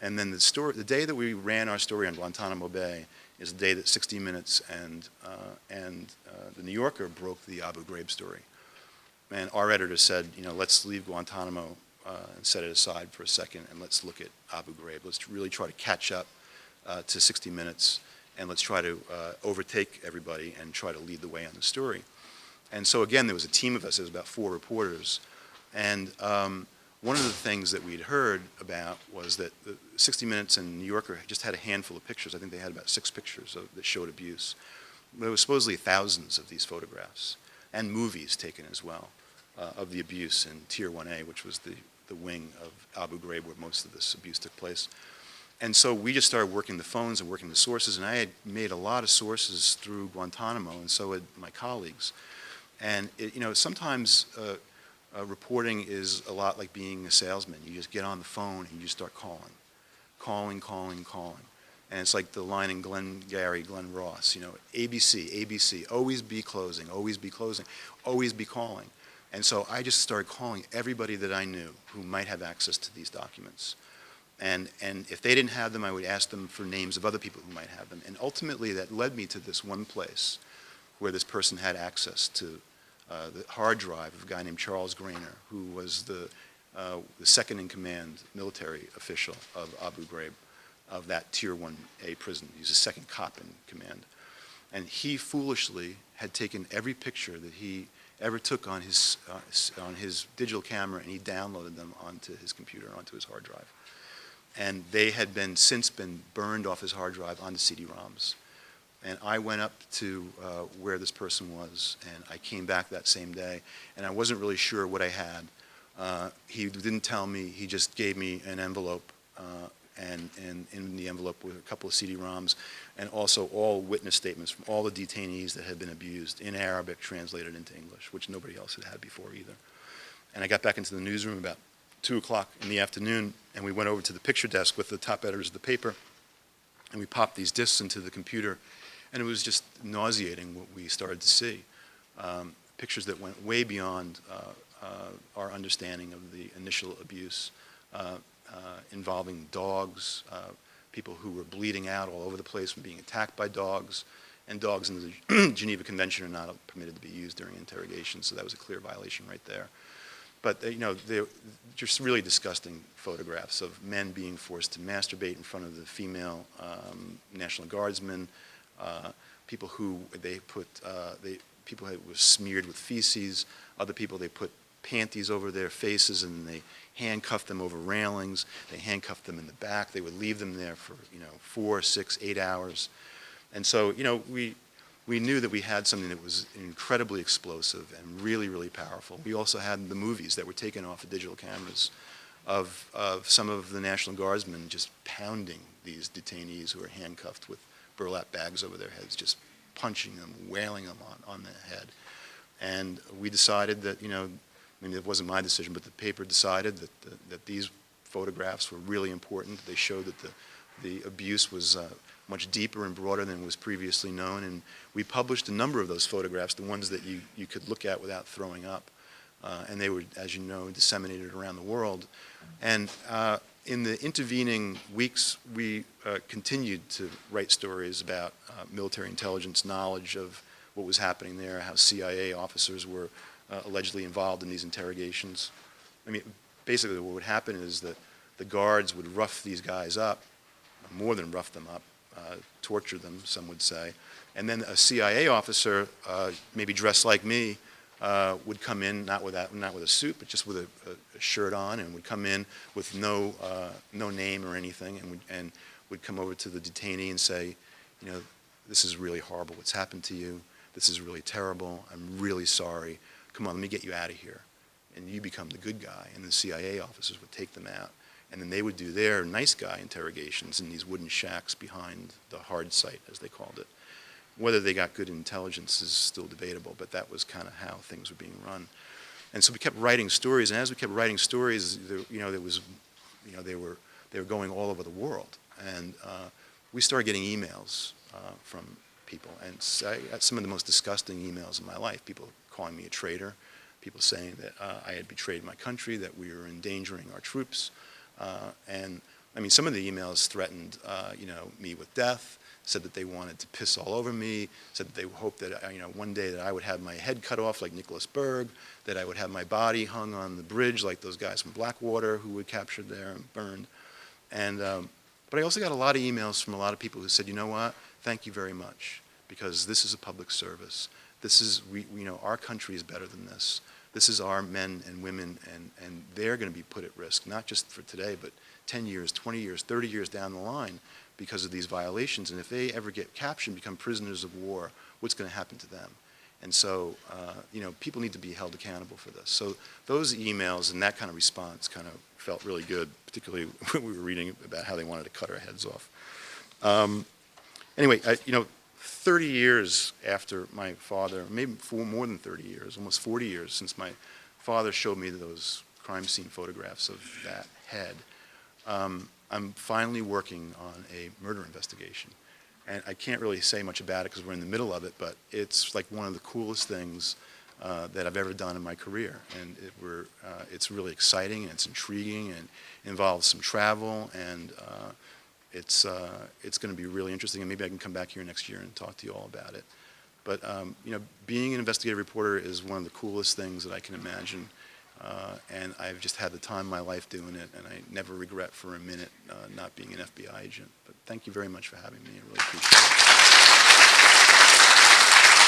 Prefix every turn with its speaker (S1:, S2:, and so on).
S1: And then the day that we ran our story on Guantanamo Bay is the day that 60 Minutes and the New Yorker broke the Abu Ghraib story. And our editor said, let's leave Guantanamo and set it aside for a second, and let's look at Abu Ghraib. Let's really try to catch up to 60 Minutes, and let's try to overtake everybody and try to lead the way on the story. And so again, there was a team of us. There was about 4 reporters. And one of the things that we'd heard about was that the 60 Minutes and New Yorker just had a handful of pictures. I think they had about 6 pictures that showed abuse. There was supposedly thousands of these photographs and movies taken as well of the abuse in Tier 1A, which was the wing of Abu Ghraib where most of this abuse took place. And so we just started working the phones and working the sources, and I had made a lot of sources through Guantanamo, and so had my colleagues. And sometimes reporting is a lot like being a salesman. You just get on the phone and you just start calling. And it's like the line in Glenn Ross, ABC, always be closing, always be closing, always be calling. And so I just started calling everybody that I knew who might have access to these documents. And if they didn't have them, I would ask them for names of other people who might have them. And ultimately that led me to this one place where this person had access to the hard drive of a guy named Charles Grainer, who was the second in command military official of Abu Ghraib, of that Tier 1A prison. He was the second cop in command. And he foolishly had taken every picture that he ever took on his digital camera, and he downloaded them onto his computer, onto his hard drive. And they had since been burned off his hard drive onto CD-ROMs. And I went up to where this person was, and I came back that same day, and I wasn't really sure what I had. He didn't tell me. He just gave me an envelope, and in the envelope were a couple of CD-ROMs, and also all witness statements from all the detainees that had been abused in Arabic translated into English, which nobody else had had before either. And I got back into the newsroom about 2 o'clock in the afternoon, and we went over to the picture desk with the top editors of the paper, and we popped these discs into the computer, and it was just nauseating what we started to see. Pictures that went way beyond our understanding of the initial abuse, involving dogs, people who were bleeding out all over the place from being attacked by dogs, and dogs in the Geneva Convention are not permitted to be used during interrogation, so that was a clear violation right there. But they're just really disgusting photographs of men being forced to masturbate in front of the female National Guardsmen, people who people who were smeared with feces, other people they put panties over their faces and they handcuffed them over railings, they handcuffed them in the back, they would leave them there for 4, 6, 8 hours. And so we knew that we had something that was incredibly explosive and really, really powerful. We also had the movies that were taken off of digital cameras of some of the National Guardsmen just pounding these detainees who were handcuffed with burlap bags over their heads, just punching them, wailing them on the head. And we decided that, it wasn't my decision, but the paper decided that these photographs were really important. They showed that the abuse was much deeper and broader than was previously known, and we published a number of those photographs, the ones that you could look at without throwing up, and they were, as you know, disseminated around the world. And in the intervening weeks, we continued to write stories about military intelligence knowledge of what was happening there, how CIA officers were allegedly involved in these interrogations. Basically what would happen is that the guards would rough these guys up, more than rough them up, torture them, some would say. And then a CIA officer, maybe dressed like me, would come in, not with a suit, but just with a shirt on, and would come in with no name or anything, and would come over to the detainee and say, this is really horrible what's happened to you. This is really terrible. I'm really sorry. Come on, let me get you out of here. And you become the good guy. And the CIA officers would take them out. And then they would do their nice guy interrogations in these wooden shacks behind the hard site, as they called it. Whether they got good intelligence is still debatable, but that was kind of how things were being run. And so we kept writing stories, and as we kept writing stories, they were going all over the world. And we started getting emails from people, and I got some of the most disgusting emails in my life. People calling me a traitor, people saying that I had betrayed my country, that we were endangering our troops. And I mean, some of the emails threatened, me with death, said that they wanted to piss all over me, said that they hoped that, one day that I would have my head cut off like Nicholas Berg, that I would have my body hung on the bridge like those guys from Blackwater who were captured there and burned. And, but I also got a lot of emails from a lot of people who said, you know what, thank you very much, because this is a public service. This is, our country is better than this. This is our men and women, and they're going to be put at risk, not just for today, but 10 years, 20 years, 30 years down the line because of these violations. And if they ever get captured and become prisoners of war, what's going to happen to them? And so, people need to be held accountable for this. So those emails and that kind of response kind of felt really good, particularly when we were reading about how they wanted to cut our heads off. Anyway, 30 years after my father, maybe more than 30 years, almost 40 years since my father showed me those crime scene photographs of that head, I'm finally working on a murder investigation. And I can't really say much about it because we're in the middle of it, but it's like one of the coolest things that I've ever done in my career. And it's really exciting, and it's intriguing, and involves some travel, and it's going to be really interesting, and maybe I can come back here next year and talk to you all about it. But being an investigative reporter is one of the coolest things that I can imagine, and I've just had the time of my life doing it, and I never regret for a minute not being an FBI agent. But thank you very much for having me. I really appreciate it.